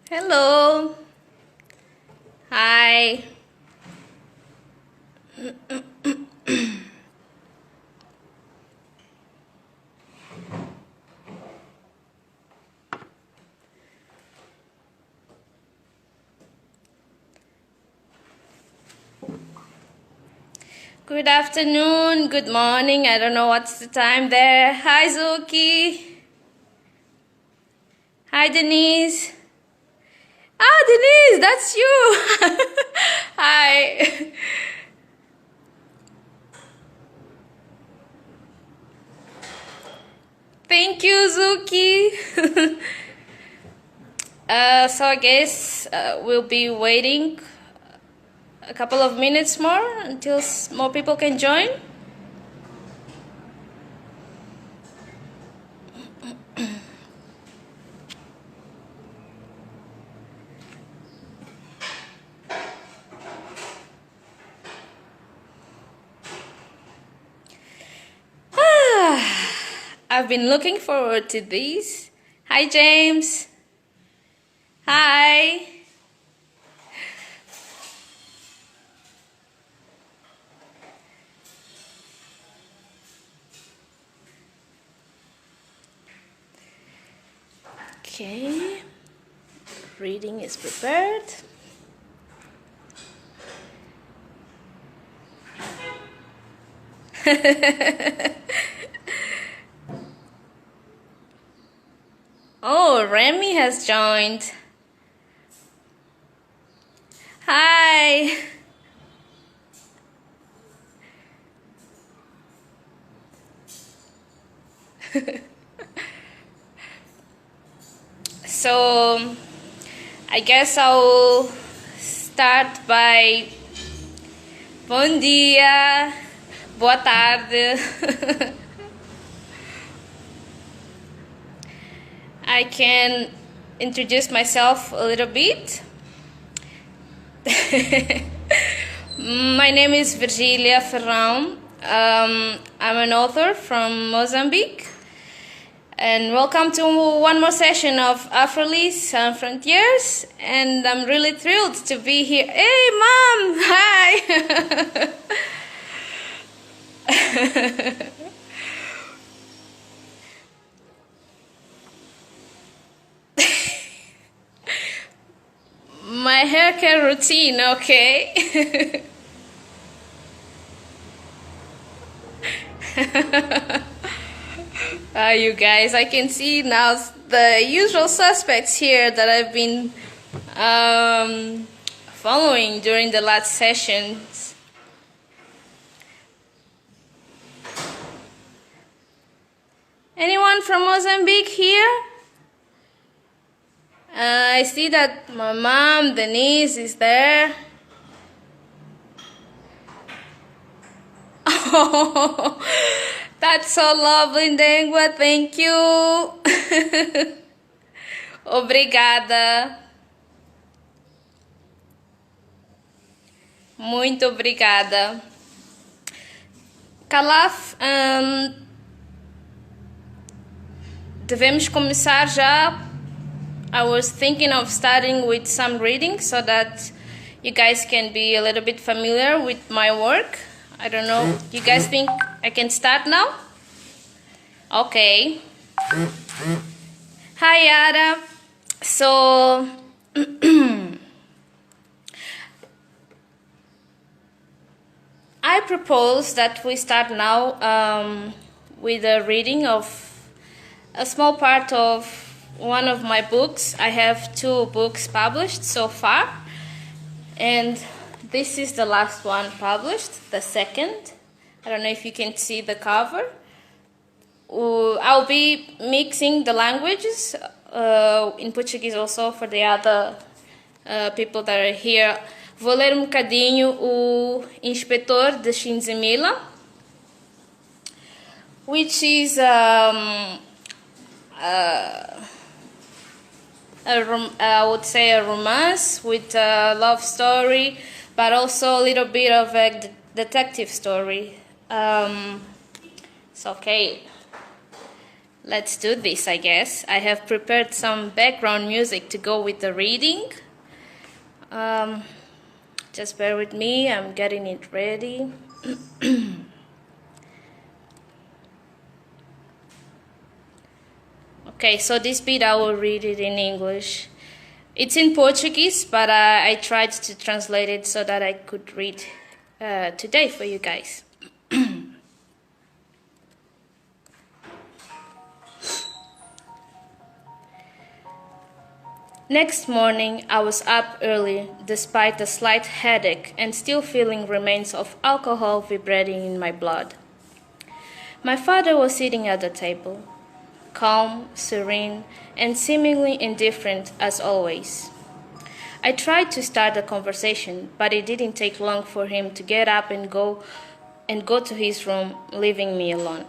Hello. Hi. Good afternoon, good morning. I don't know what's the time there. Hi, Zuki. Hi, Denise. Ah, Denise, that's you. Hi. Thank you, Zuki. So I guess we'll be waiting a couple of minutes more until more people can join. I've been looking forward to these. Hi, James. Hi. Okay. Reading is prepared. Oh, Remy has joined. Hi. So, I guess I'll start by bom dia, boa tarde. I can introduce myself a little bit. My name is Virgília Ferrão. I'm an author from Mozambique. And welcome to one more session of Afrolit and Frontières. And I'm really thrilled to be here. Hey, Mom! Hi! My haircare routine, okay? You guys, I can see now the usual suspects here that I've been following during the last sessions. Anyone from Mozambique here? I see that my mom, Denise, is there. Oh, that's so lovely, Dengua. Thank you. Obrigada. Muito obrigada. Calaf, devemos começar já. I was thinking of starting with some reading so that you guys can be a little bit familiar with my work. I don't know. You guys think I can start now? Okay. Hi, Yara. So, I propose that we start now with a reading of a small part of one of my books. I have 2 books published so far, and this is the last one published, the second. I don't know if you can see the cover. I'll be mixing the languages in Portuguese also for the other people that are here. Vou ler bocadinho o Inspetor de Shinzimila, which is I would say a romance with a love story, but also a little bit of a detective story. So okay, let's do this, I guess. I have prepared some background music to go with the reading. Just bear with me, I'm getting it ready. Okay, so this bit I will read it in English. It's in Portuguese, but I tried to translate it so that I could read today for you guys. Next morning, I was up early, despite a slight headache and still feeling remains of alcohol vibrating in my blood. My father was sitting at the table, calm, serene, and seemingly indifferent as always. I tried to start a conversation, but it didn't take long for him to get up and go to his room, leaving me alone.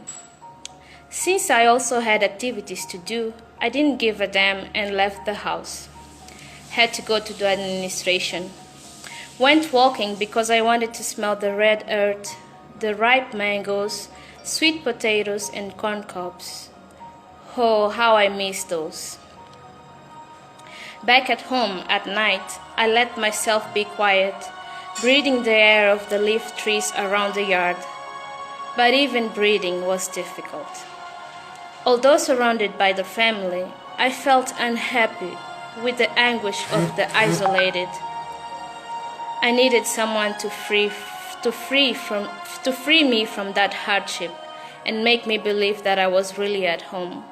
Since I also had activities to do, I didn't give a damn and left the house. Had to go to the administration. Went walking because I wanted to smell the red earth, the ripe mangoes, sweet potatoes, and corn cobs. Oh, how I miss those. Back at home at night, I let myself be quiet, breathing the air of the leaf trees around the yard. But even breathing was difficult. Although surrounded by the family, I felt unhappy with the anguish of the isolated. I needed someone to free me from that hardship and make me believe that I was really at home.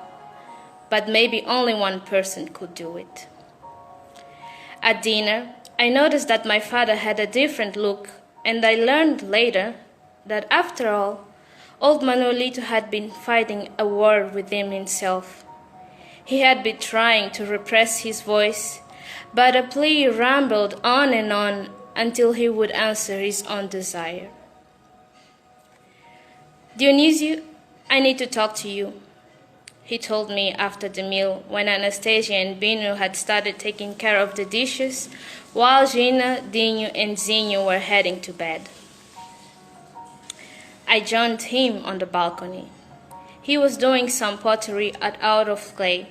But maybe only one person could do it. At dinner, I noticed that my father had a different look, and I learned later that after all, old Manolito had been fighting a war within himself. He had been trying to repress his voice, but a plea rambled on and on until he would answer his own desire. Dionisio, I need to talk to you, he told me after the meal when Anastasia and Bino had started taking care of the dishes while Gina, Dinho, and Zinho were heading to bed. I joined him on the balcony. He was doing some pottery out of clay.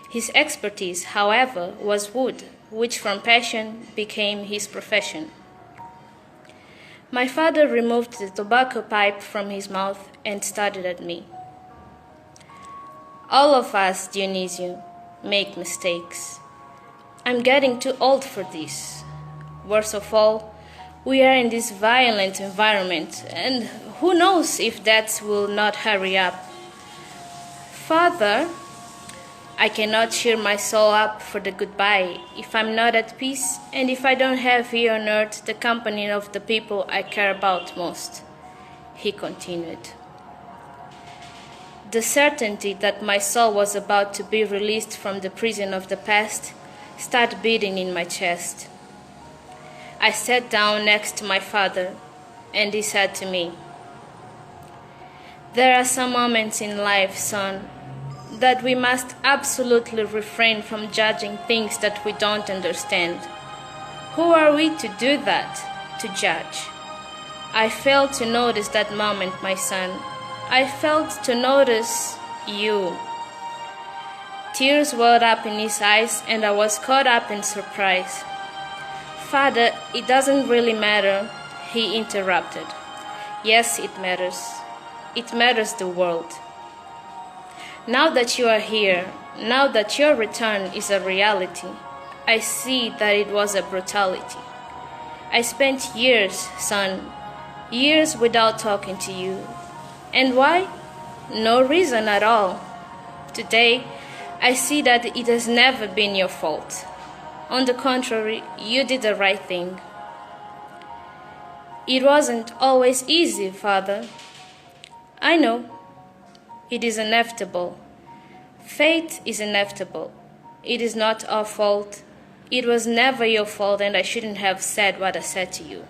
His expertise, however, was wood, which from passion became his profession. My father removed the tobacco pipe from his mouth and stared at me. All of us, Dionisio, make mistakes. I'm getting too old for this. Worst of all, we are in this violent environment, and who knows if that will not hurry up. Father, I cannot cheer my soul up for the goodbye if I'm not at peace and if I don't have here on earth the company of the people I care about most, he continued. The certainty that my soul was about to be released from the prison of the past started beating in my chest. I sat down next to my father, and he said to me, "There are some moments in life, son, that we must absolutely refrain from judging things that we don't understand. Who are we to do that, to judge? I failed to notice that moment, my son. I failed to notice you." Tears welled up in his eyes, and I was caught up in surprise. "Father, it doesn't really matter," he interrupted. "Yes, it matters. It matters the world. Now that you are here, now that your return is a reality, I see that it was a brutality. I spent years, son, years without talking to you. And why? No reason at all. Today, I see that it has never been your fault. On the contrary, you did the right thing." "It wasn't always easy, Father." "I know. It is inevitable. Fate is inevitable. It is not our fault. It was never your fault, and I shouldn't have said what I said to you.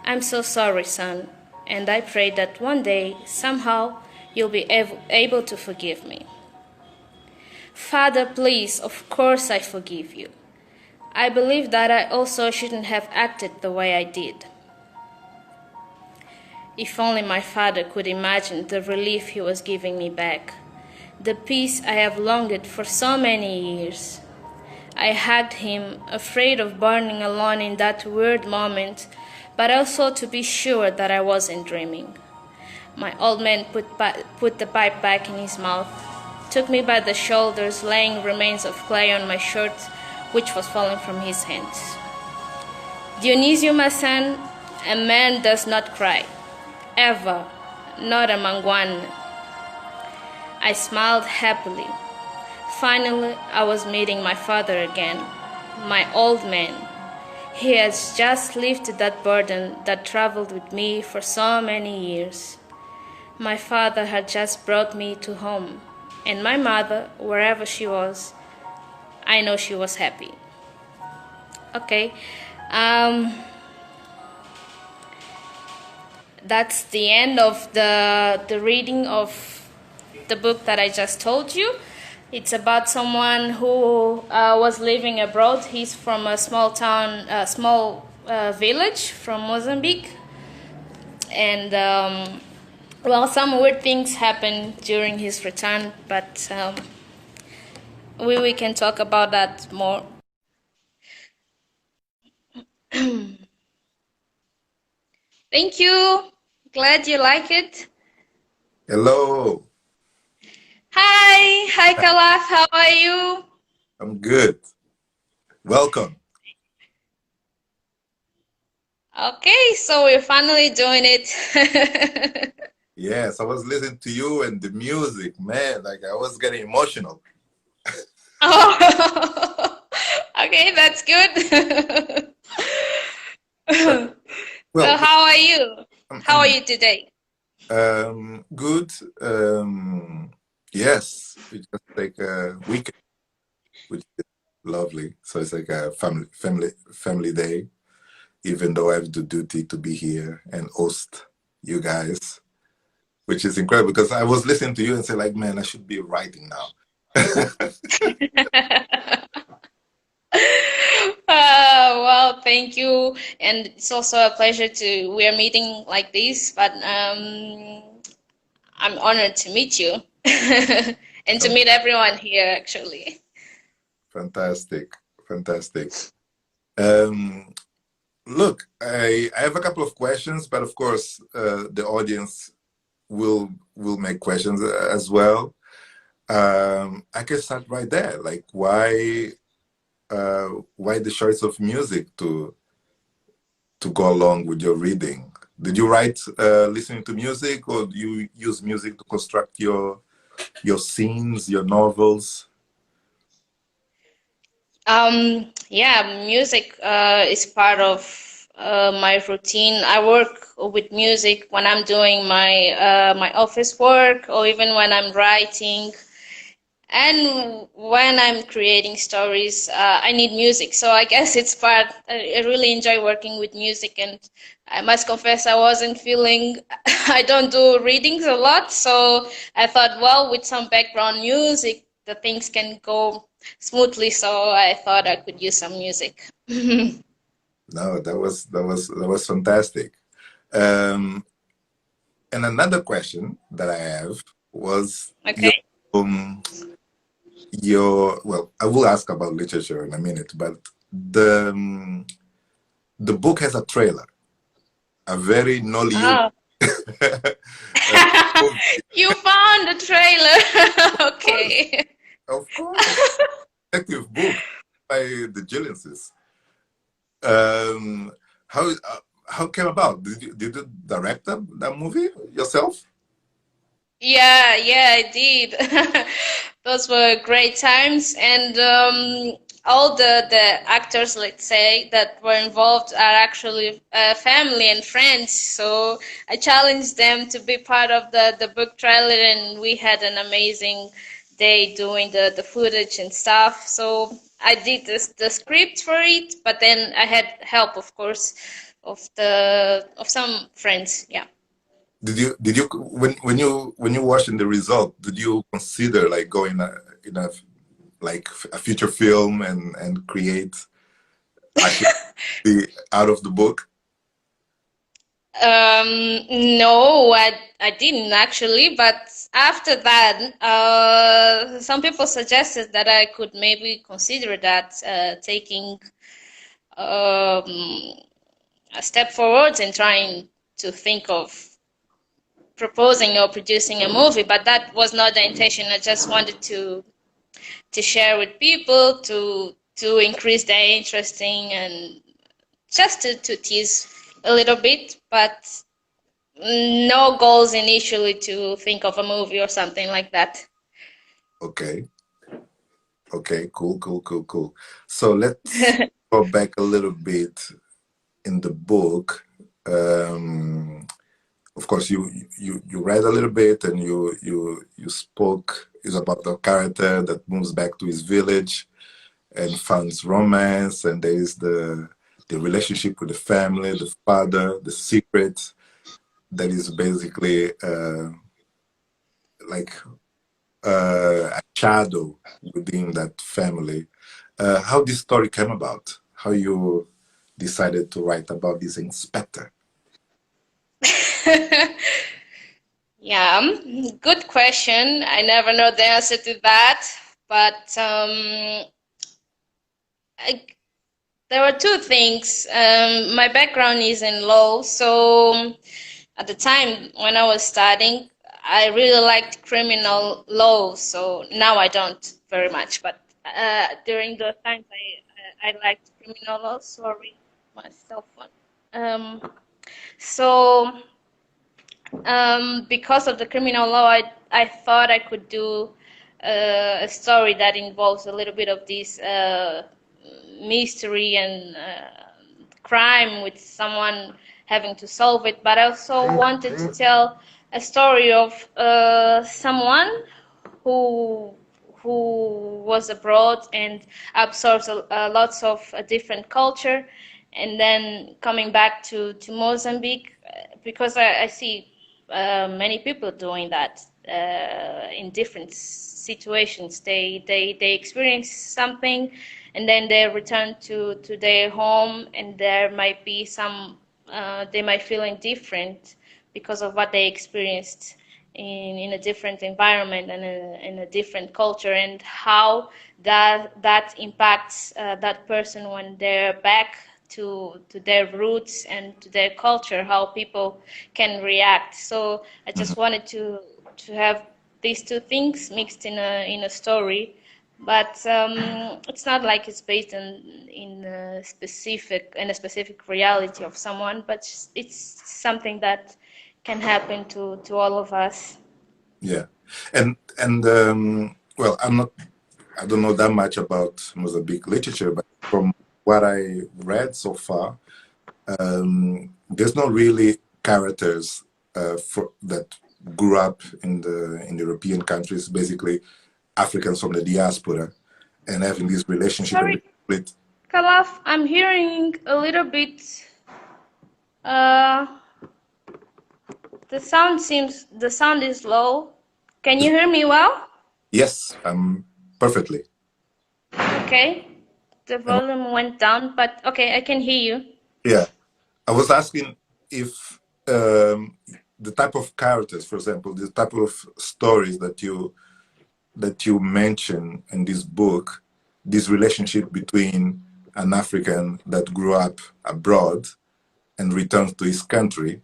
I'm so sorry, son, and I pray that one day, somehow, you'll be able to forgive me." "Father, please, of course I forgive you. I believe that I also shouldn't have acted the way I did." If only my father could imagine the relief he was giving me back. the peace I have longed for so many years. I hugged him, afraid of burning alone in that weird moment, but also to be sure that I wasn't dreaming. My old man put the pipe back in his mouth, took me by the shoulders, laying remains of clay on my shirt, which was falling from his hands. Dionisio, my son, a man does not cry, ever, not among one. I smiled happily. Finally, I was meeting my father again, my old man. He has just lifted that burden that traveled with me for so many years. My father had just brought me to home, and my mother, wherever she was, I know she was happy. Okay, that's the end of the reading of the book that I just told you. It's about someone who was living abroad. He's from a small town, village from Mozambique. And, well, some weird things happened during his return, but we can talk about that more. Thank you. Glad you like it. Hello. Hi, Kalaf. How are you? I'm good. Welcome. Okay, so we're finally doing it. Yes, I was listening to you and the music, man. Like I was getting emotional. Oh, okay, that's good. So Well, how are you? How are I'm you today? good. Yes, we just take a weekend, which is lovely. So it's like a family day. Even though I have the duty to be here and host you guys, which is incredible because I was listening to you and say like, man, I should be writing now. Well, thank you, and it's also a pleasure we are meeting like this. But I'm honored to meet you and to meet everyone here. Actually, Fantastic, fantastic. Um, Look, I have a couple of questions, but of course, the audience will make questions as well. I can start right there. Like, why the choice of music to go along with your reading? Did you write listening to music, or do you use music to construct your scenes, your novels? yeah, music is part of my routine. I work with music when I'm doing my office work, or even when I'm writing. And when I'm creating stories, I need music. So I guess it's part. I really enjoy working with music, and I must confess I wasn't feeling. I don't do readings a lot, so I thought, well, with some background music, the things can go smoothly. So I thought I could use some music. No, that was fantastic. Um, and another question that I have was Okay. um, well, I will ask about literature in a minute, but the book has a trailer, a very Nollywood Oh. movie. You found the trailer. Of course, Okay. of course, detective book by the Gillenses. Um, how came about? Did you direct that movie yourself? Yeah, I did. Those were great times, and all the actors, let's say, that were involved are actually family and friends. So I challenged them to be part of the book trailer, and we had an amazing day doing the footage and stuff. So I did the script for it, but then I had help, of course, of some friends. Yeah. Did you when you watching the result, did you consider like going in a like a feature film and create actually out of the book? No, I didn't actually, but after that, some people suggested that I could maybe consider that taking um, a step forward and trying to think of proposing or producing a movie, but that was not the intention. I just wanted to share with people to increase their interest in and just to tease a little bit, but no goals initially to think of a movie or something like that. Okay. Okay. Cool. So let's go back a little bit in the book. Of course, you read a little bit and you spoke. Is about a character that moves back to his village and finds romance, and there is the relationship with the family, the father, the secret that is basically like a shadow within that family. How this story came about? How you decided to write about this inspector? Yeah, good question. I never know the answer to that, but I, there were two things. My background is in law, so at the time when I was studying, I really liked criminal law. So now I don't very much, but during those times I liked criminal law. Sorry, my cell phone. So because of the criminal law, I thought I could do a story that involves a little bit of this mystery and crime with someone having to solve it. But I also wanted to tell a story of someone who who was abroad and absorbs lots of different culture, and then coming back to Mozambique because I see many people doing that in different situations. They experience something, and then they return to their home, and there might be some they might feel indifferent because of what they experienced in a different environment and in a different culture, and how that impacts that person when they're back to their roots and to their culture, how people can react. So I Mhm. just wanted to have these two things mixed in a story, but it's not like it's based in a specific reality of someone, but it's something that can happen to all of us. Yeah, and well, I don't know that much about Mozambique literature, but from what I read so far, there's not really characters that grew up in the European countries, basically Africans from the diaspora, and having this relationship and Sorry, split. Kalaf, I'm hearing a little bit. Uh, the sound is low. Can you hear me well? Yes, perfectly. Okay. The And volume went down, but okay, I can hear you. yeah, I was asking if the type of characters, for example, the type of stories that you mention in this book, this relationship between an African that grew up abroad and returns to his country,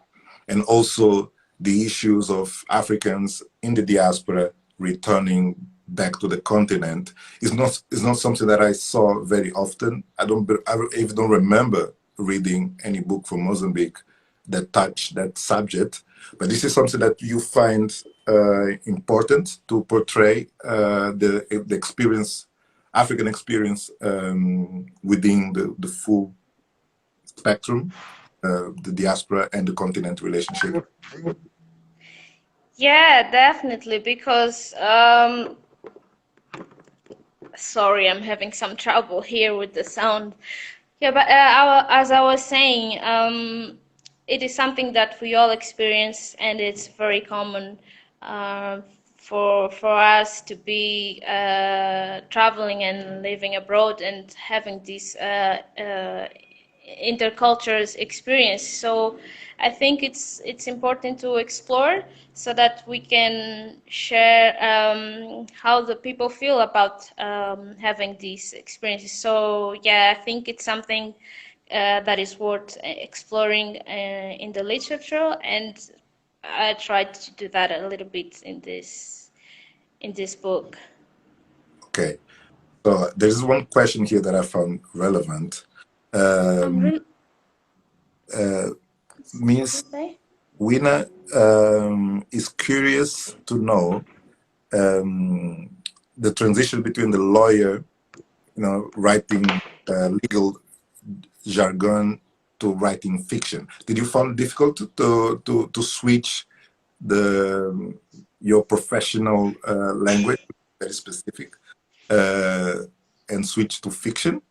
and also the issues of Africans in the diaspora returning back to the continent is not something that I saw very often. I even don't remember reading any book from Mozambique that touched that subject. But this is something that you find important to portray the experience, African experience within the full spectrum, the diaspora and the continent relationship. Yeah, definitely, because sorry, I'm having some trouble here with the sound. Yeah, but as I was saying, it is something that we all experience, and it's very common uh, for us to be traveling and living abroad and having this intercultures experience. So I think it's important to explore so that we can share how the people feel about having these experiences. So yeah, I think it's something that is worth exploring in the literature, and I tried to do that a little bit in this book. Okay. So there's one question here that I found relevant. Miss Wina is curious to know the transition between the lawyer, writing legal jargon to writing fiction. Did you find it difficult to switch your professional language, very specific, and switch to fiction?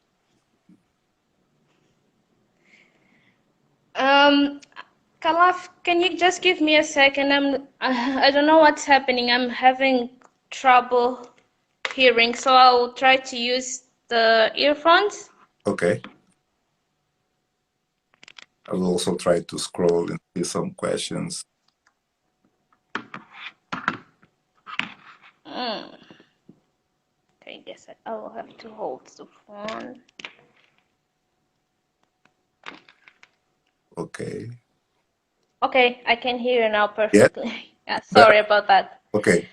Kalaf, can you just give me a second? I don't know what's happening. I'm having trouble hearing, so I'll try to use the earphones. Okay. I will also try to scroll and see some questions. Okay, I guess I will have to hold the phone. Okay. Okay, I can hear you now perfectly. Yeah, sorry about that. Okay.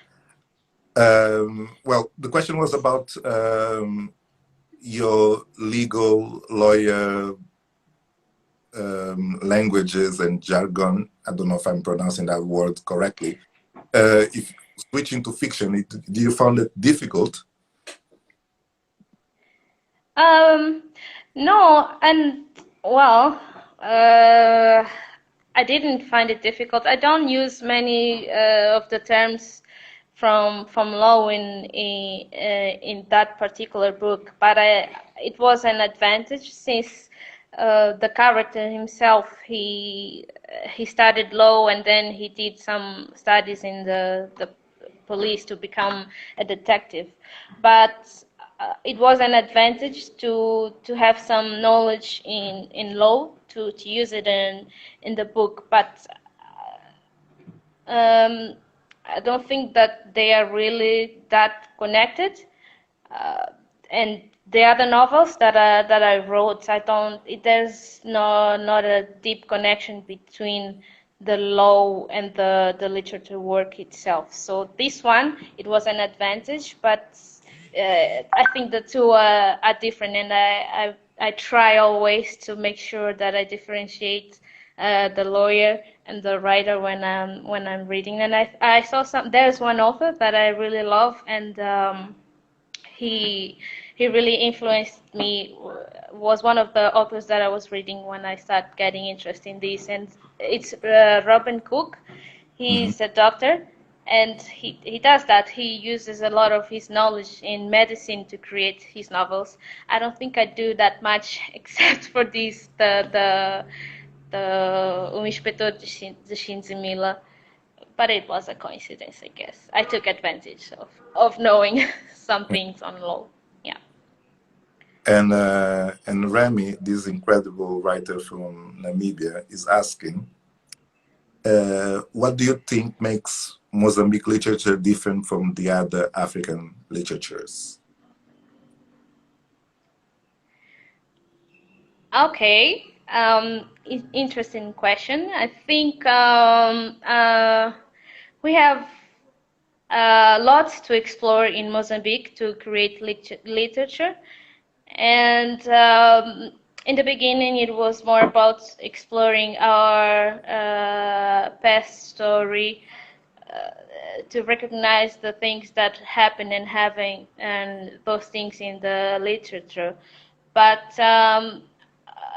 Well, the question was about your legal lawyer languages and jargon. I don't know if I'm pronouncing that word correctly. If switching to fiction, do you find it difficult? No, and well, I didn't find it difficult. I don't use many of the terms from law in that particular book, but it was an advantage since the character himself he studied law and then he did some studies in the police to become a detective, but it was an advantage to have some knowledge in law to use it in the book, but I don't think that they are really that connected. And the other novels that I wrote, there's not a deep connection between the law and the literature work itself. So this one, it was an advantage, but I think the two are different, and I try always to make sure that I differentiate the lawyer and the writer when I'm reading. And I saw there's one author that I really love, and he really influenced me, was one of the authors that I was reading when I started getting interested in this, and it's Robin Cook. He's a doctor, and he does that. He uses a lot of his knowledge in medicine to create his novels. I don't think I do that much except for this, the Inspetor de Shinzimila, but it was a coincidence, I guess. I took advantage of knowing some things on law. Yeah. And Remy, this incredible writer from Namibia, is asking, what do you think makes Mozambique literature different from the other African literatures? Okay. Interesting question. I think we have lots to explore in Mozambique to create literature. And in the beginning, it was more about exploring our past story, to recognize the things that happen and having and those things in the literature. But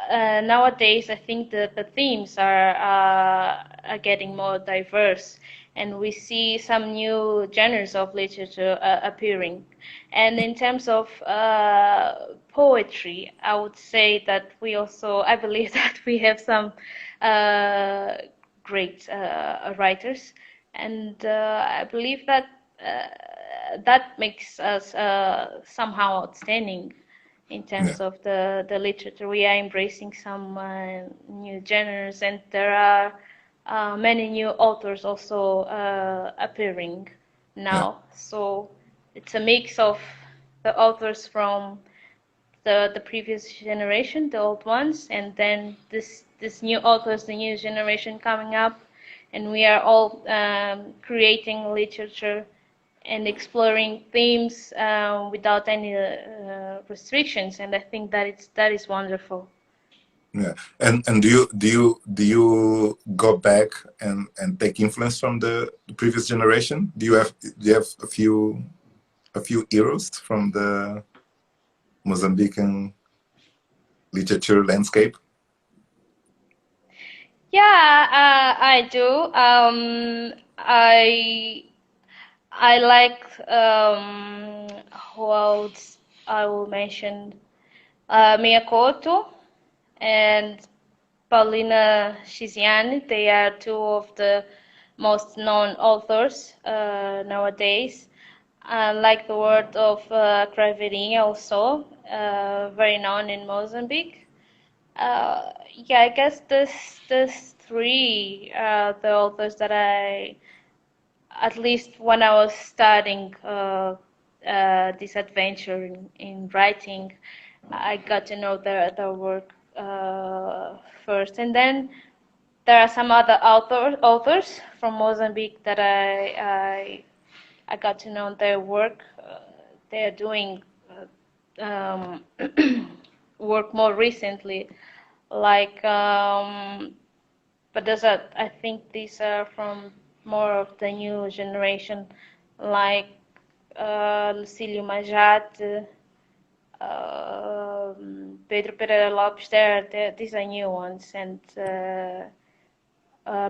nowadays, I think the themes are getting more diverse, and we see some new genres of literature appearing. And in terms of poetry, I would say that I believe that we have some great writers, and I believe that that makes us somehow outstanding in terms of the literature. We are embracing some new genres, and there are many new authors also appearing now. So it's a mix of the authors from the previous generation, the old ones, and then this new authors, the new generation coming up, and we are all creating literature and exploring themes without any restrictions, and I think that is wonderful. Yeah, and do you go back and take influence from the previous generation? Do you have a few heroes from the Mozambican literature landscape? Yeah, I do. I like who else I will mention. Miyakoto and Paulina Shiziani. They are two of the most known authors nowadays. I like the work of Craveirinha also, very known in Mozambique. Yeah, I guess this three are the authors that I, at least when I was starting this adventure in writing, I got to know their work first, and then there are some other authors from Mozambique that I got to know their work. They are doing work more recently, like but those are, I think these are from more of the new generation, like Lucílio Majate, Pedro Pereira Lopes. These are new ones, and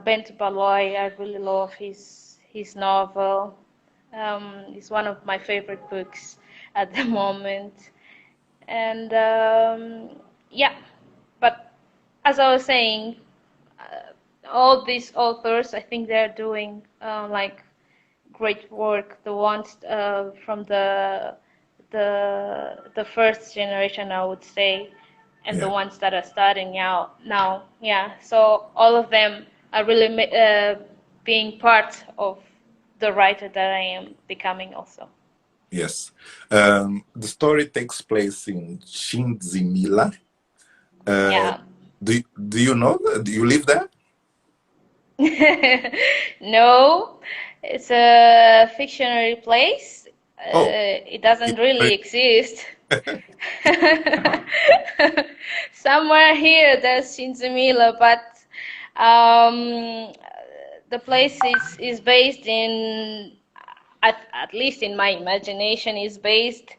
Bento Baloi. I really love his novel. It's one of my favorite books at the moment, and yeah. But as I was saying, all these authors, I think they're doing like great work. The ones from the first generation, I would say, and the ones that are starting out now. Yeah, so all of them are really being part of the writer that I am becoming also. Yes. The story takes place in Chinzimila. Yeah. Do you know? Do you live there? No, it's a fictionary place. It doesn't really exist. Somewhere here there's Shinzimila, but the place is based in, at least in my imagination, is based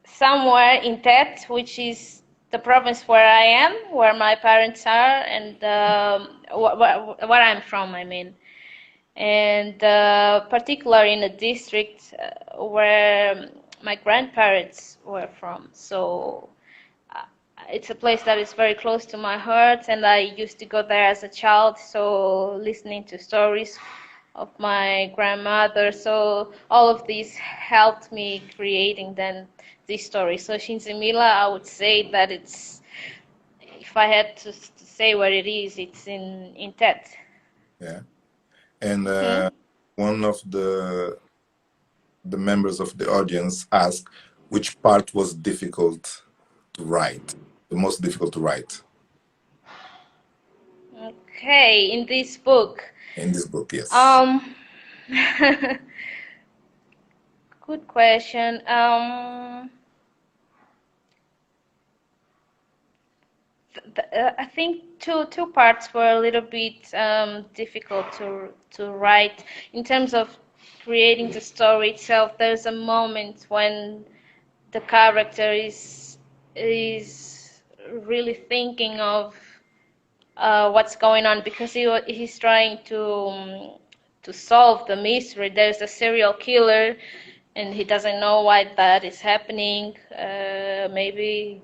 somewhere in Tet, which is the province where I am, where my parents are, and where I'm from, I mean. And particularly in a district where my grandparents were from. So it's a place that is very close to my heart, and I used to go there as a child, so listening to stories of my grandmother. So all of these helped me creating then this story. So Shinzimila, I would say that it's, if I had to say where it is, it's in Tet. Yeah. And one of the members of the audience asked which part was difficult to write, the most difficult to write. Okay, in this book. In this book, yes. Good question. I think two parts were a little bit difficult to write. In terms of creating the story itself, there's a moment when the character is really thinking of what's going on, because he's trying to solve the mystery. There's a serial killer, and he doesn't know why that is happening. Maybe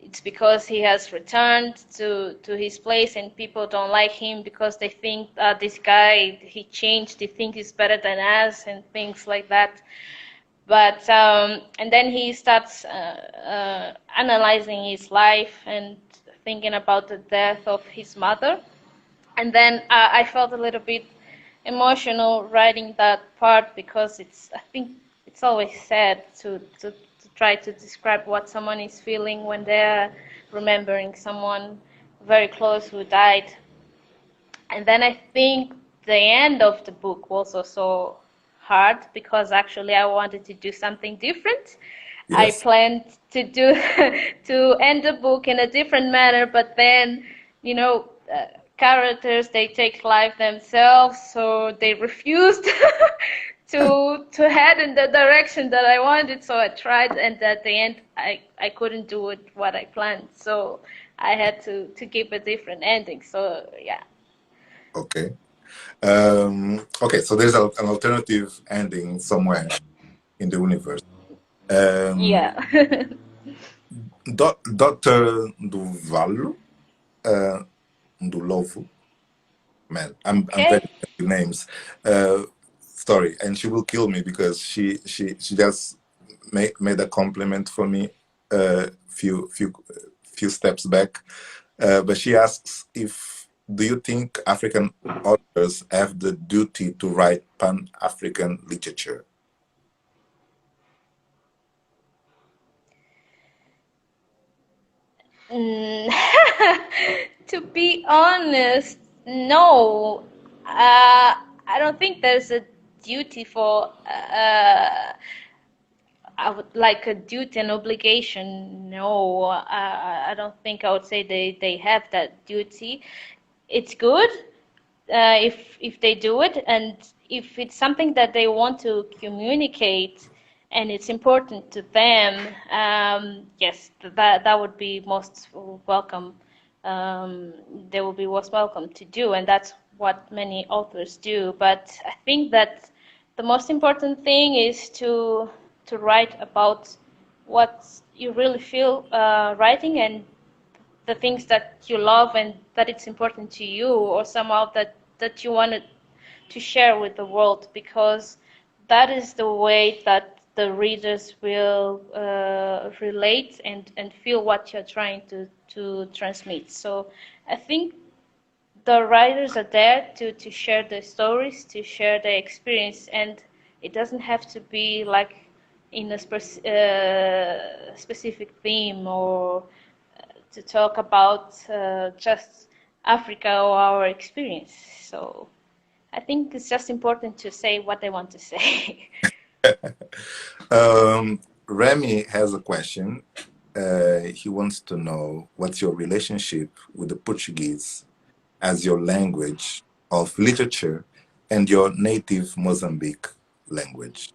it's because he has returned to his place and people don't like him because they think this guy, he changed, they think he's better than us and things like that. But and then he starts analyzing his life and thinking about the death of his mother. And then I felt a little bit emotional writing that part, because I think it's always sad to try to describe what someone is feeling when they're remembering someone very close who died. And then I think the end of the book was also hard, because actually I wanted to do something different. I Yes. planned to do to end the book in a different manner, but then, characters, they take life themselves, so they refused to head in the direction that I wanted. So I tried, and at the end, I couldn't do it what I planned. So I had to give a different ending. So yeah. Okay. Okay, so there's an alternative ending somewhere in the universe. Um, Yeah. Dr. Duvalu, Ndulovu, man, I'm very Okay. bad with names. Sorry, and she will kill me because she just made a compliment for me few steps back. But she asks, if do you think African authors have the duty to write Pan-African literature? Mm, to be honest, no. I don't think there's a duty for I would like a duty and obligation. No, I don't think I would say they have that duty. It's good if they do it, and if it's something that they want to communicate and it's important to them, yes, that would be most welcome. They will be most welcome to do, and that's what many authors do. But I think that the most important thing is to write about what you really feel writing, and the things that you love and that it's important to you, or somehow that you wanted to share with the world, because that is the way that the readers will relate and feel what you're trying to transmit. So I think the writers are there to share their stories, to share their experience, and it doesn't have to be like in a specific theme, or to talk about just Africa or our experience. So I think it's just important to say what they want to say. Remy has a question. He wants to know what's your relationship with the Portuguese as your language of literature and your native Mozambique language.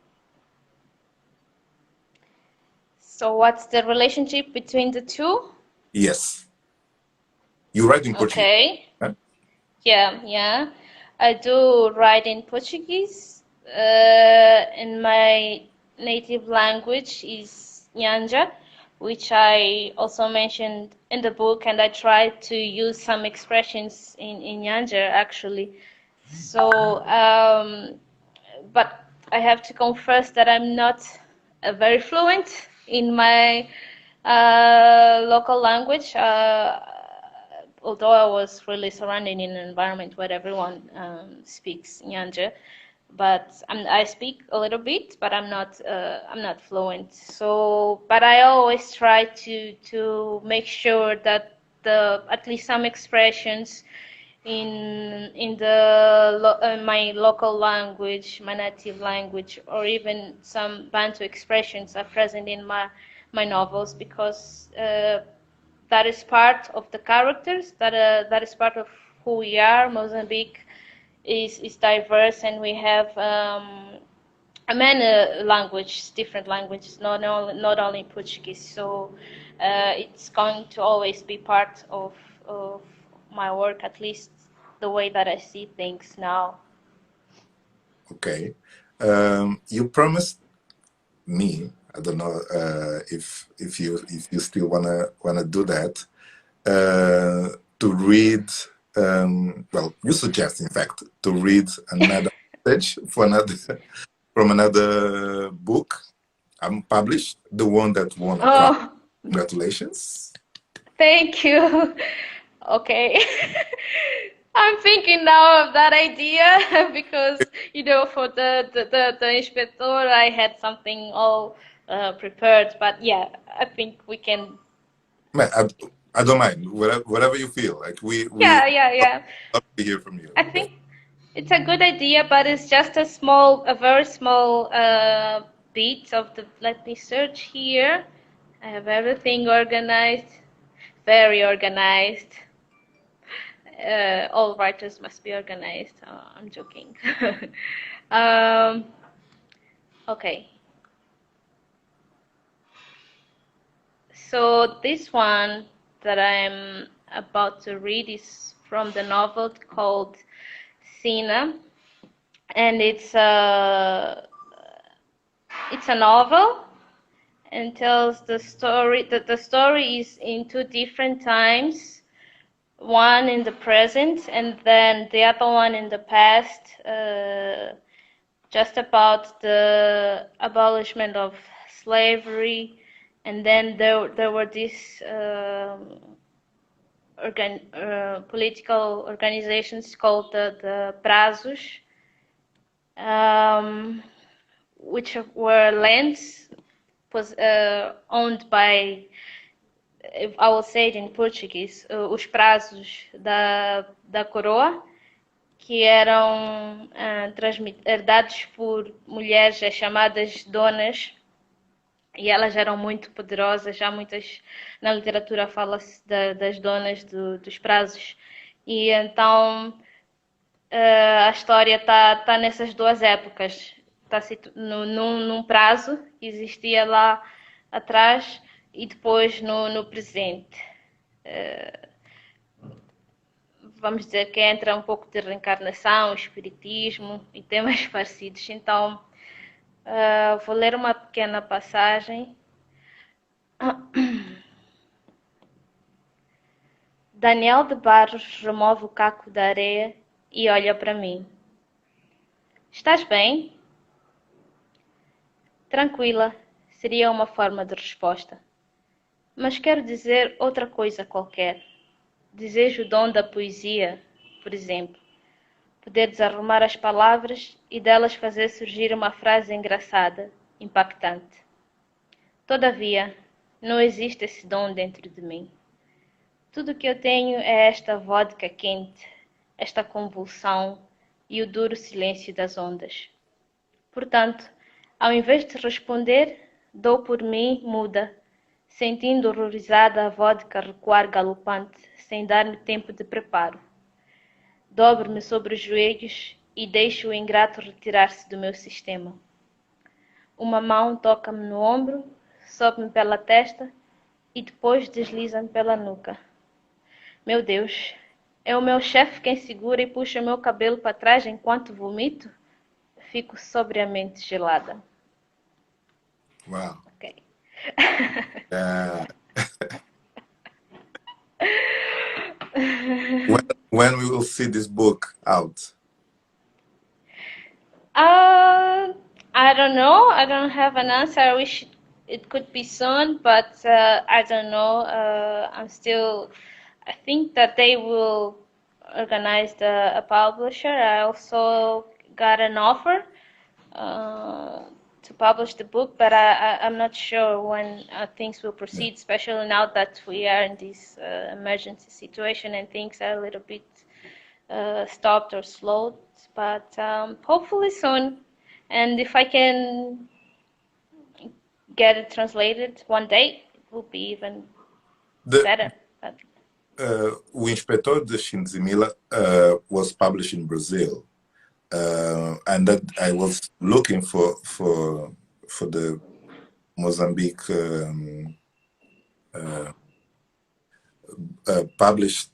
So what's the relationship between the two? Yes, you write in Portuguese, Okay. huh? Yeah. I do write in Portuguese. In my native language is Nyanja, which I also mentioned in the book, and I try to use some expressions in Nyanja actually. So, but I have to confess that I'm not very fluent in my local language. Although I was really surrounded in an environment where everyone speaks Nyanja, but I speak a little bit, but I'm not fluent. So, but I always try to make sure that the at least some expressions in my local language, my native language, or even some Bantu expressions are present in my novels, because that is part of the characters, that is part of who we are. Mozambique is diverse, and we have many languages, different languages, not only Portuguese. So it's going to always be part of my work, at least the way that I see things now. Okay. You promised me, I don't know if you still wanna do that, to read, well, you suggest in fact to read another passage for another from another book. I'm published, the one that won a prize. Oh, Congratulations. thank you. Okay. I'm thinking now of that idea because, for the inspector, I had something all prepared. But yeah, I think we can. Man, I don't mind. Whatever you feel. Like we Yeah. love to hear from you. I think it's a good idea, but it's just a very small bit of the. Let me search here. I have everything organized, very organized. All writers must be organized. I'm joking. um, okay. So this one that I'm about to read is from the novel called Sina, and it's a novel and tells the story. The story is in two different times. One in the present and then the other one in the past, just about the abolishment of slavery. And then there were these political organizations called the Prazos, which were lands owned by, I will say it in Portuguese, os prazos da coroa, que eram herdados por mulheres chamadas donas, e elas eram muito poderosas. Já na literatura fala-se das donas dos prazos, e então a história está nessas duas épocas. Está num prazo que existia lá atrás e depois no presente. Vamos dizer que entra um pouco de reencarnação, espiritismo e temas parecidos. Então, vou ler uma pequena passagem. Daniel de Barros remove o caco da areia e olha para mim. Estás bem? Tranquila, seria uma forma de resposta. Mas quero dizer outra coisa qualquer. Desejo o dom da poesia, por exemplo. Poder desarrumar as palavras e delas fazer surgir uma frase engraçada, impactante. Todavia, não existe esse dom dentro de mim. Tudo o que eu tenho é esta vodka quente, esta convulsão e o duro silêncio das ondas. Portanto, ao invés de responder, dou por mim muda, sentindo horrorizada a vodka recuar galopante, sem dar-me tempo de preparo. Dobro-me sobre os joelhos e deixo o ingrato retirar-se do meu sistema. Uma mão toca-me no ombro, sobe-me pela testa e depois desliza-me pela nuca. Meu Deus, é o meu chefe quem segura e puxa o meu cabelo para trás enquanto vomito? Fico sobriamente gelada. Wow. Okay. When we will see this book out? I don't know. I don't have an answer. I wish it could be soon, but I don't know. I think that they will organize a publisher. I also got an offer to publish the book, but I'm not sure when things will proceed, especially now that we are in this emergency situation and things are a little bit stopped or slowed. But hopefully soon. And if I can get it translated one day, it will be even better. O Inspetor de Shinzimila was published in Brazil. And that I was looking for the Mozambique published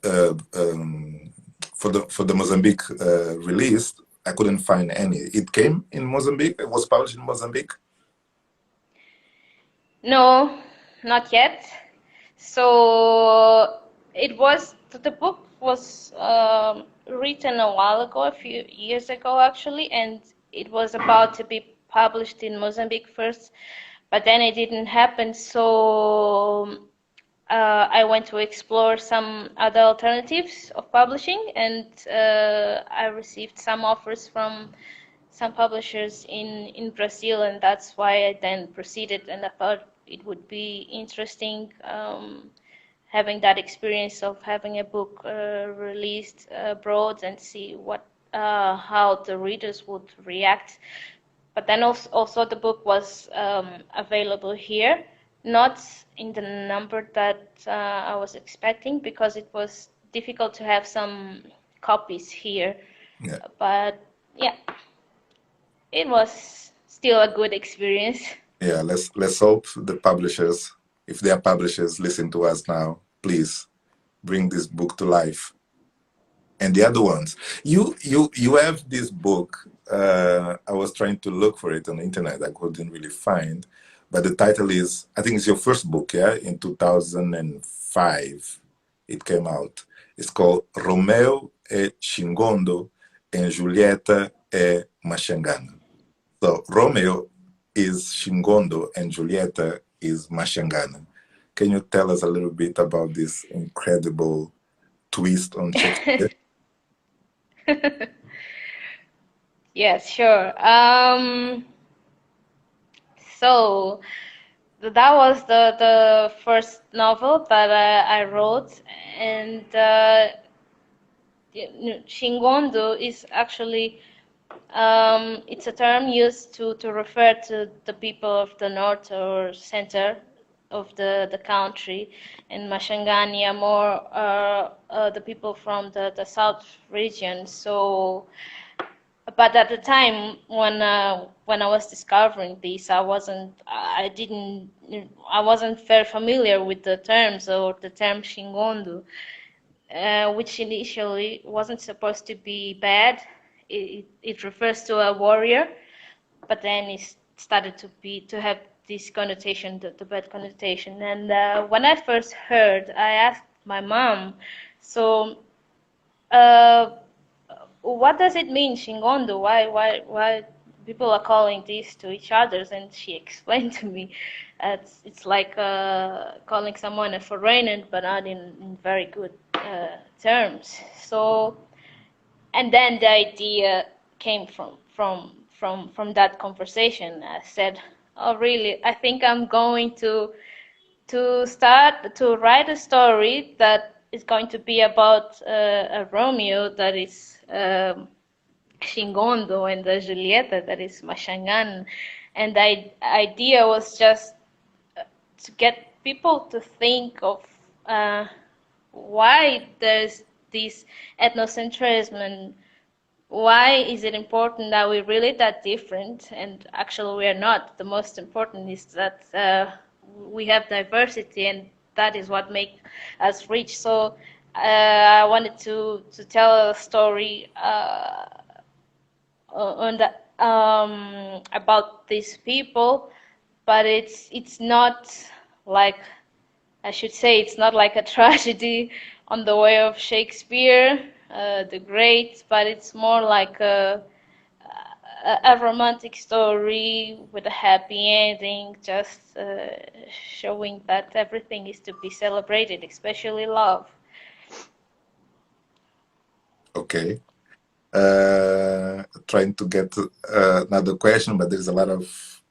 for the Mozambique release. I couldn't find any. It came in Mozambique. It was published in Mozambique. No, not yet. So the book was written a while ago, a few years ago actually, and it was about to be published in Mozambique first, but then it didn't happen. So I went to explore some other alternatives of publishing, and I received some offers from some publishers in Brazil, and that's why I then proceeded. And I thought it would be interesting having that experience of having a book released abroad and see what how the readers would react. But then also the book was available here, not in the number that I was expecting, because it was difficult to have some copies here. Yeah. But yeah, it was still a good experience. Yeah, let's hope the publishers, if they are publishers, listen to us now. Please bring this book to life. And the other ones, you have this book. I was trying to look for it on the internet. I couldn't really find, but the title is, I think it's your first book, yeah, in 2005. It came out. It's called Romeo e Chingondo and Julieta e Machangana. So Romeo is Chingondo and Julieta is Machangana. Can you tell us a little bit about this incredible twist on Shakespeare? Yes, sure. So that was the first novel that I wrote, and Shingondo is actually it's a term used to refer to the people of the north or center of the country, and Mashangani are more the people from the south region. So, but at the time when I was discovering this, I wasn't very familiar with the terms or the term Shingondu, which initially wasn't supposed to be bad. It refers to a warrior, but then it started to have this connotation, the bad connotation. And when I first heard, I asked my mom, so what does it mean, Shingondo? Why people are calling these to each others? And she explained to me, it's like calling someone a foreigner, but not in very good terms. So, and then the idea came from that conversation. I said, "Oh, really? I think I'm going to start to write a story that is going to be about a Romeo that is Shingondo and the Julieta that is Machangan." And the idea was just to get people to think of why there's this ethnocentrism, and why is it important that we're really that different, and actually we are not. The most important is that we have diversity, and that is what makes us rich. So I wanted to tell a story on the about these people, but it's not like, I should say, it's not like a tragedy on the way of Shakespeare, the Great, but it's more like a romantic story with a happy ending, just showing that everything is to be celebrated, especially love. Okay. Trying to get another question, but there's a lot of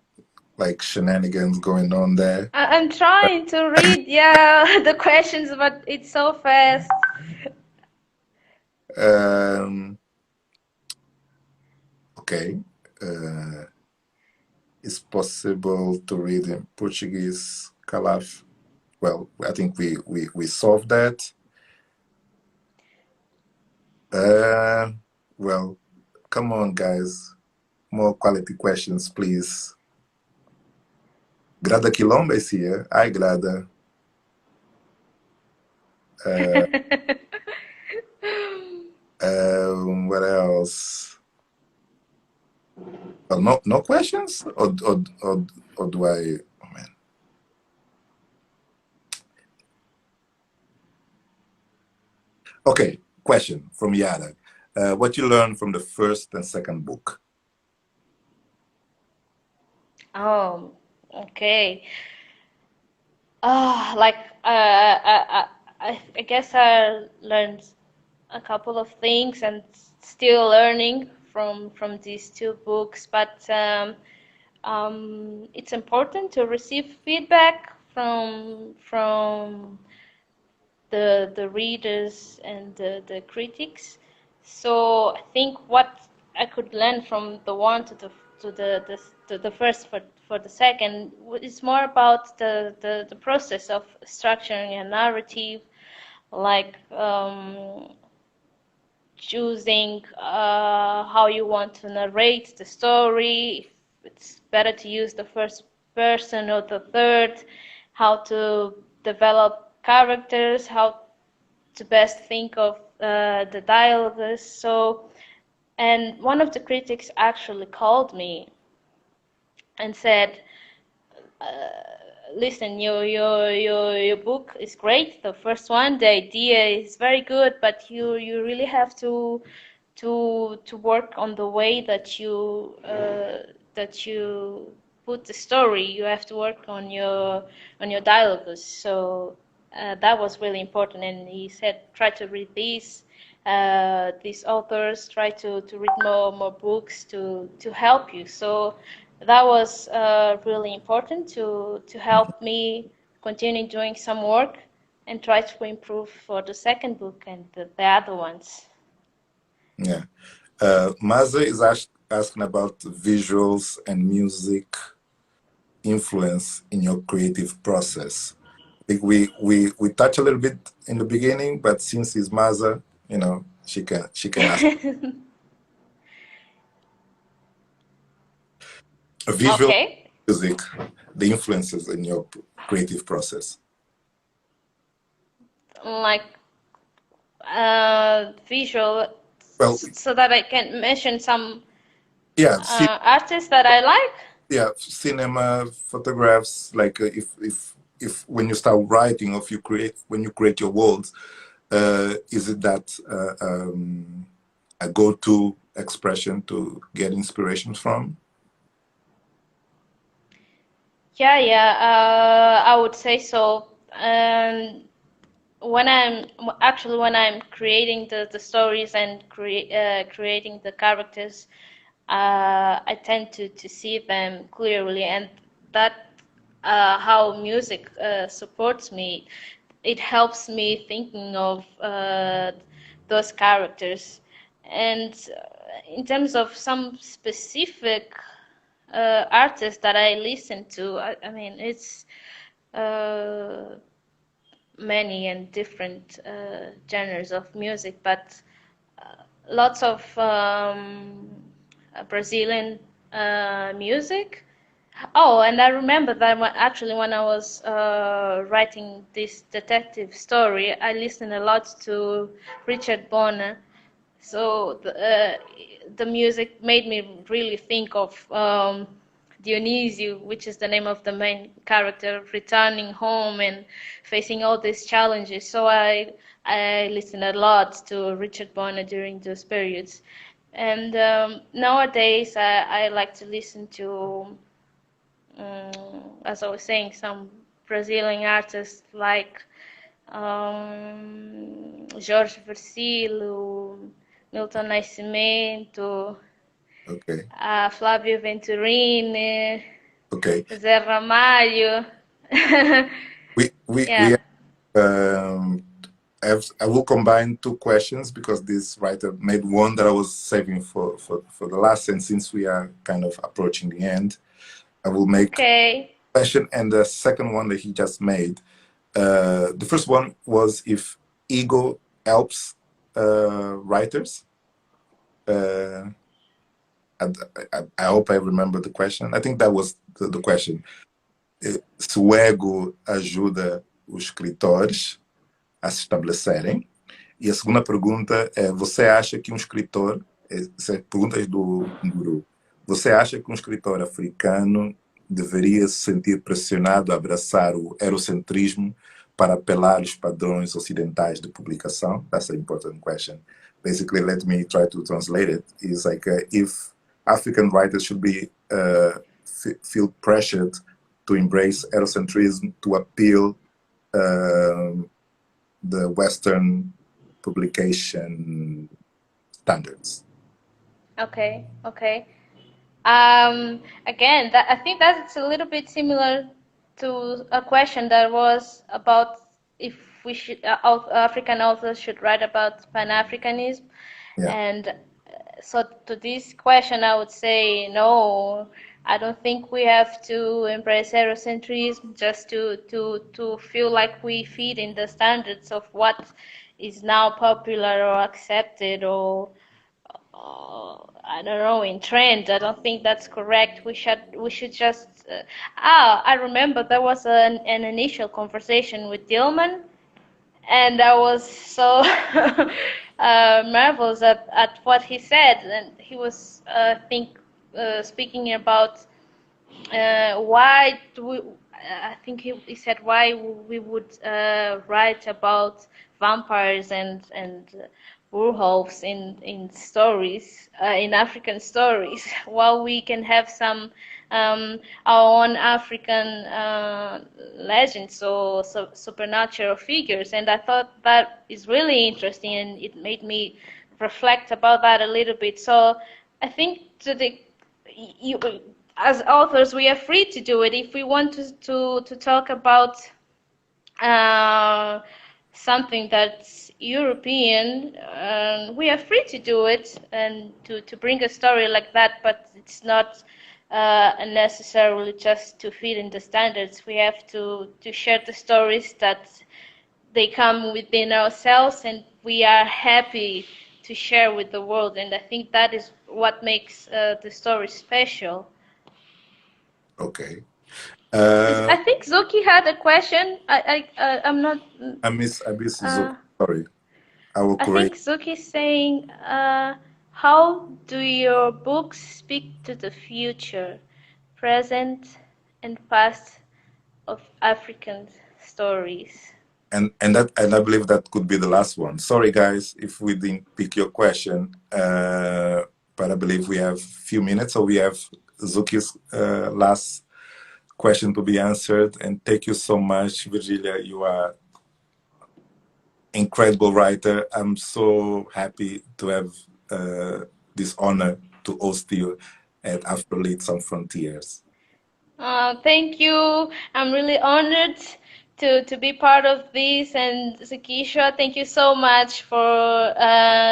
like shenanigans going on there. I'm trying to read, yeah, the questions, but it's so fast. Okay. It's possible to read in Portuguese, Calaf. Well, I think we solved that. Well, come on, guys. More quality questions, please. Grada Quilomba is here. Hi, Grada. What else? Well, no questions? Or do I? Oh, man. Okay, question from Yara. What you learned from the first and second book? Oh, Okay. Like I guess I learned a couple of things and still learning from these two books, but it's important to receive feedback from the readers and the critics. So I think what I could learn from the one to the first for the second is more about the process of structuring a narrative, like choosing how you want to narrate the story, if it's better to use the first person or the third, how to develop characters, how to best think of the dialogues. So, and one of the critics actually called me and said, listen, your book is great, the first one, the idea is very good, but you really have to work on the way that you put the story. You have to work on your dialogues. So that was really important. And he said, try to read these authors, try to read more books to help you. So that was really important to help me continue doing some work and try to improve for the second book and the other ones. Yeah. Maza is asking about visuals and music influence in your creative process. I think we touch a little bit in the beginning, but since it's Maza, she can ask. Visual Okay. music, the influences in your creative process. Like visual, Well, so that I can mention some yeah, artists that I like. yeah, cinema, photographs. Like if when you start writing, or if you when you create your worlds, is it that a go-to expression to get inspirations from? Yeah, I would say so. And when I'm creating the stories and creating the characters, I tend to see them clearly, and that how music supports me. It helps me thinking of those characters, and in terms of some specific artists that I listen to, I mean it's many and different genres of music, but lots of Brazilian music. Oh, and I remember that actually when I was writing this detective story, I listened a lot to Richard Bonner. So the music made me really think of Dionisio, which is the name of the main character, returning home and facing all these challenges. So I listened a lot to Richard Bonner during those periods. And nowadays I like to listen to, as I was saying, some Brazilian artists like Jorge Versilo, Milton Nascimento, Okay. Flávio Venturini, Okay. Zé Ramalho. We Yeah. I will combine two questions because this writer made one that I was saving for the last, and since we are kind of approaching the end, I will make Okay. question and the second one that he just made. The first one was if ego helps writers. I hope I remember the question. I think that was the question. Se o ego ajuda os escritores a se estabelecerem. E a segunda pergunta é: você acha que um escritor, perguntas do guru, você acha que um escritor africano deveria se sentir pressionado a abraçar o eurocentrismo para apelar aos padrões ocidentais de publicação? That's an important question. Basically, let me try to translate it. It's like if African writers should be feel pressured to embrace Eurocentrism to appeal the Western publication standards. Okay. Again, I think that's a little bit similar to a question that was about if we should African authors should write about Pan-Africanism, Yeah. and so to this question, I would say no. I don't think we have to embrace Eurocentrism just to feel like we fit in the standards of what is now popular or accepted or I don't know, in trend. I don't think that's correct. We should just I remember there was an initial conversation with Dillman, and I was so marvelous at what he said, and he was I think speaking about why do we, I think he said why we would write about vampires and werewolves in stories, in African stories, while we can have some our own African legends or supernatural figures. And I thought that is really interesting, and it made me reflect about that a little bit. So I think you, as authors, we are free to do it. If we want to talk about something that's European, we are free to do it and to bring a story like that, but it's not necessarily just to fit in the standards. We have to share the stories that they come within ourselves and we are happy to share with the world, and I think that is what makes the story special. Okay. I think Zuki had a question. I'm not. I miss Zuki. Sorry. I will I correct. think Zuki's saying, how do your books speak to the future, present, and past of African stories? And I believe that could be the last one. Sorry, guys, if we didn't pick your question, but I believe we have a few minutes, so we have Zuki's last question to be answered. And thank you so much, Virgília. You are incredible writer. I'm so happy to have this honor to host you at Afrolit on Frontières. Thank you. I'm really honored to be part of this. And Zakisha, thank you so much for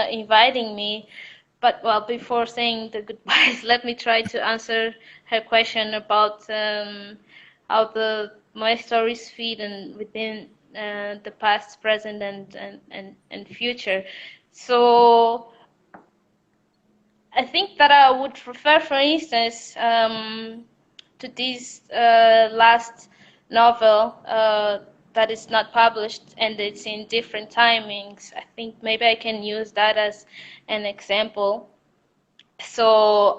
inviting me. But well, before saying the goodbyes, let me try to answer her question about how my stories feed and within the past, present, and future. So I think that I would refer, for instance, to this last novel that is not published and it's in different timings. I think maybe I can use that as an example. So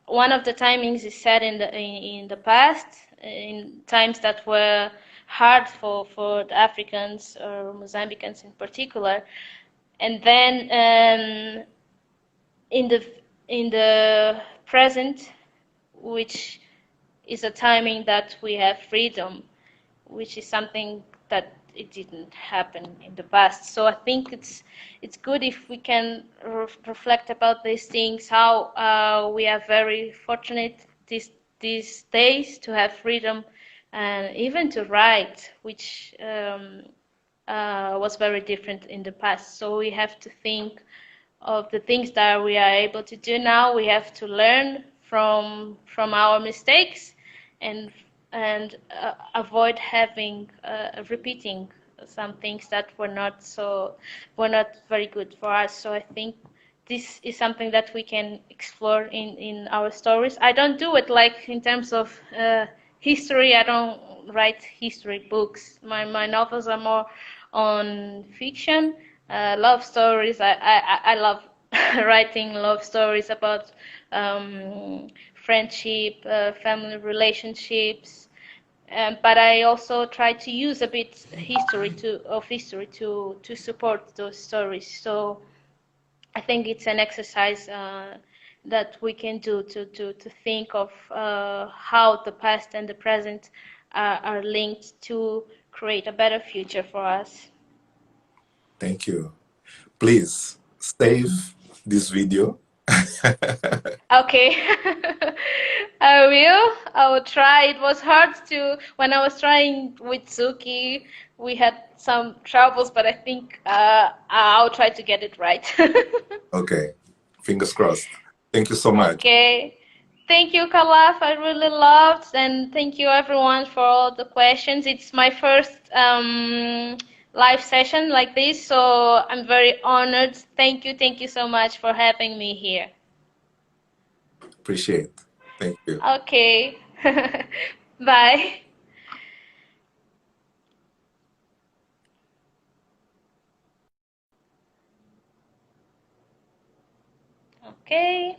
one of the timings is set in the past, in times that were hard for the Africans or Mozambicans in particular, and then in the present, which is a timing that we have freedom, which is something that it didn't happen in the past. So I think it's good if we can reflect about these things, how we are very fortunate these days to have freedom and even to write, which was very different in the past. So we have to think of the things that we are able to do now. We have to learn from our mistakes and avoid having repeating some things that were not very good for us. So I think this is something that we can explore in our stories. I don't do it like in terms of history. I don't write history books. My novels are more on fiction, love stories. I love writing love stories about friendship, family relationships, but I also try to use a bit history to support those stories. So I think it's an exercise that we can do to think of how the past and the present are linked to create a better future for us. Thank you. Please save this video. Okay. I will try. It was hard to, when I was trying with Suki, we had some troubles, but I think I'll try to get it right. Okay. Fingers crossed. Thank you so much. Okay. Thank you, Kalaf. I really loved, and thank you everyone for all the questions. It's my first live session like this, so I'm very honored. Thank you so much for having me here. Appreciate. Thank you. Okay. Bye. Okay.